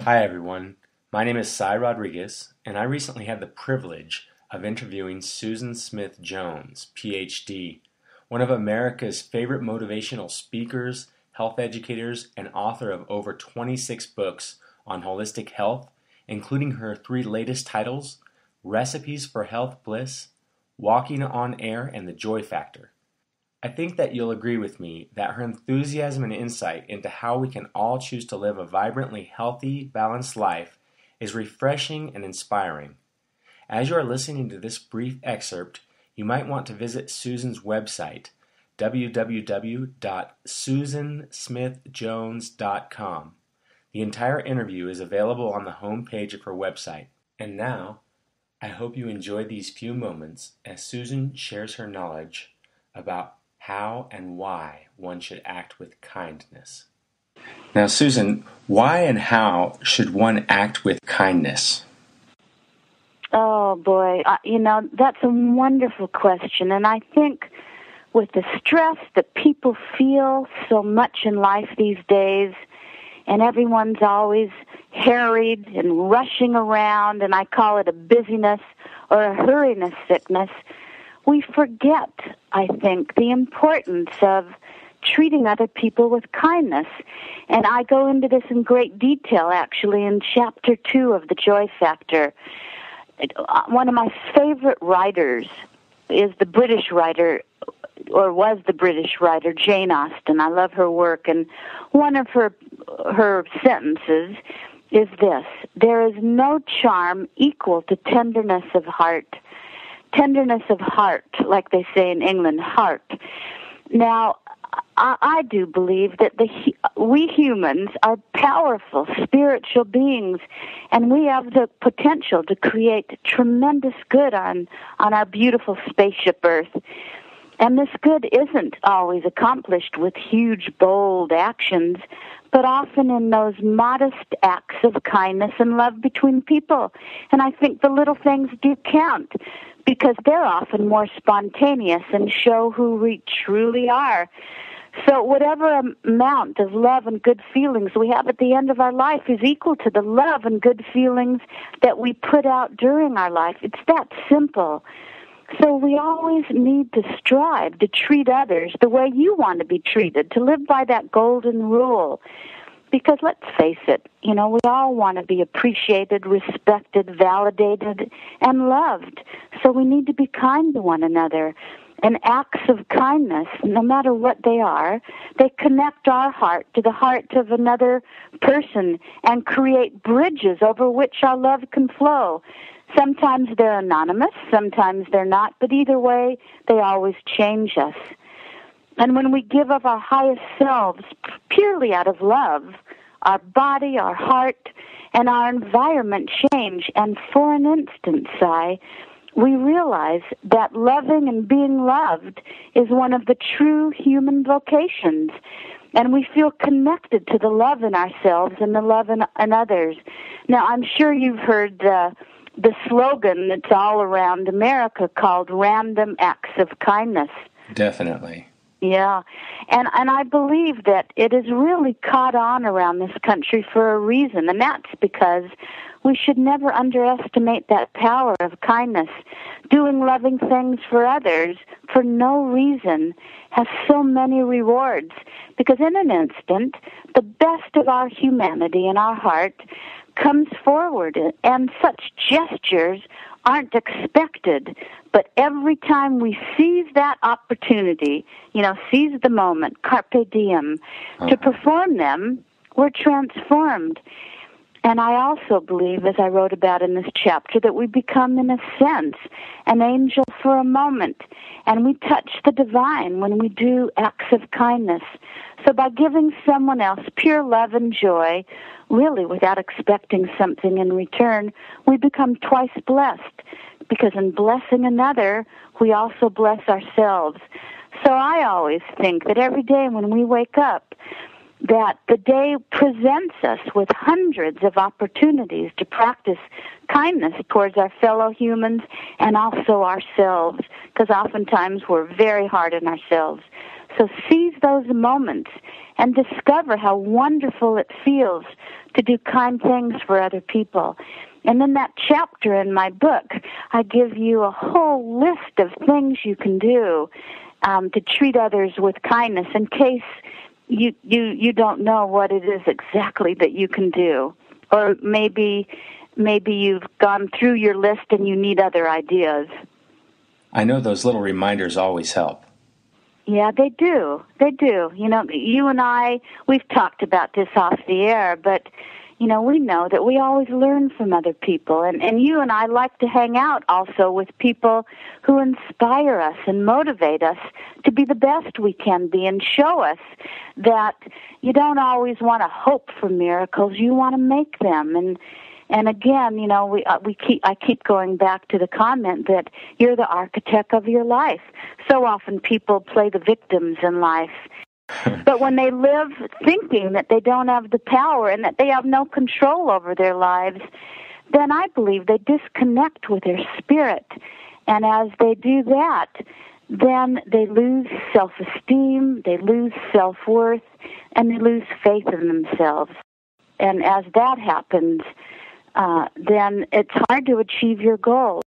Hi everyone, my name is Cy Rodriguez, and I recently had the privilege of interviewing Susan Smith Jones, PhD, one of America's favorite motivational speakers, health educators, and author of over 26 books on holistic health, including her three latest titles, Recipes for Health Bliss, Walking on Air, and The Joy Factor. I think that you'll agree with me that her enthusiasm and insight into how we can all choose to live a vibrantly healthy, balanced life is refreshing and inspiring. As you are listening to this brief excerpt, you might want to visit Susan's website, www.susansmithjones.com. The entire interview is available on the home page of her website. And now, I hope you enjoy these few moments as Susan shares her knowledge about how and why one should act with kindness. Now, Susan, why and how should one act with kindness? Oh, boy. That's a wonderful question. And I think with the stress that people feel so much in life these days, and everyone's always harried and rushing around, and I call it a busyness or a hurriness sickness, we forget, I think, the importance of treating other people with kindness. And I go into this in great detail, actually, in Chapter 2 of The Joy Factor. One of my favorite writers is the British writer, or was the British writer, Jane Austen. I love her work, and one of her sentences is this: "There is no charm equal to tenderness of heart." Tenderness of heart, like they say in England, heart. Now, I do believe that we humans are powerful spiritual beings, and we have the potential to create tremendous good on our beautiful spaceship Earth. And this good isn't always accomplished with huge, bold actions, but often in those modest acts of kindness and love between people. And I think the little things do count, because they're often more spontaneous and show who we truly are. So whatever amount of love and good feelings we have at the end of our life is equal to the love and good feelings that we put out during our life. It's that simple. So we always need to strive to treat others the way you want to be treated, to live by that golden rule. Because let's face it, we all want to be appreciated, respected, validated, and loved. So we need to be kind to one another. And acts of kindness, no matter what they are, they connect our heart to the heart of another person and create bridges over which our love can flow. Sometimes they're anonymous, sometimes they're not, but either way, they always change us. And when we give of our highest selves purely out of love, our body, our heart, and our environment change. And for an instant, we realize that loving and being loved is one of the true human vocations. And we feel connected to the love in ourselves and the love in others. Now, I'm sure you've heard the slogan that's all around America called Random Acts of Kindness. Definitely. Yeah, and I believe that it is really caught on around this country for a reason, and that's because we should never underestimate that power of kindness. Doing loving things for others for no reason has so many rewards, because in an instant, the best of our humanity and our heart comes forward, and such gestures aren't expected, but every time we seize that opportunity, seize the moment, carpe diem, to perform them, we're transformed. And I also believe, as I wrote about in this chapter, that we become, in a sense, an angel for a moment, and we touch the divine when we do acts of kindness. So by giving someone else pure love and joy, really without expecting something in return, we become twice blessed, because in blessing another, we also bless ourselves. So I always think that every day when we wake up, that the day presents us with hundreds of opportunities to practice kindness towards our fellow humans and also ourselves, because oftentimes we're very hard on ourselves. So seize those moments and discover how wonderful it feels to do kind things for other people. And in that chapter in my book, I give you a whole list of things you can do to treat others with kindness in case you don't know what it is exactly that you can do. Or maybe you've gone through your list and you need other ideas. I know those little reminders always help. Yeah, they do. They do. You know, you and I, we've talked about this off the air, but, you know, we know that we always learn from other people. And you and I like to hang out also with people who inspire us and motivate us to be the best we can be and show us that you don't always want to hope for miracles, you want to make them. And again, you know, I keep going back to the comment that you're the architect of your life. So often people play the victims in life. But when they live thinking that they don't have the power and that they have no control over their lives, then I believe they disconnect with their spirit. And as they do that, then they lose self-esteem, they lose self-worth, and they lose faith in themselves. And as that happens, then it's hard to achieve your goals.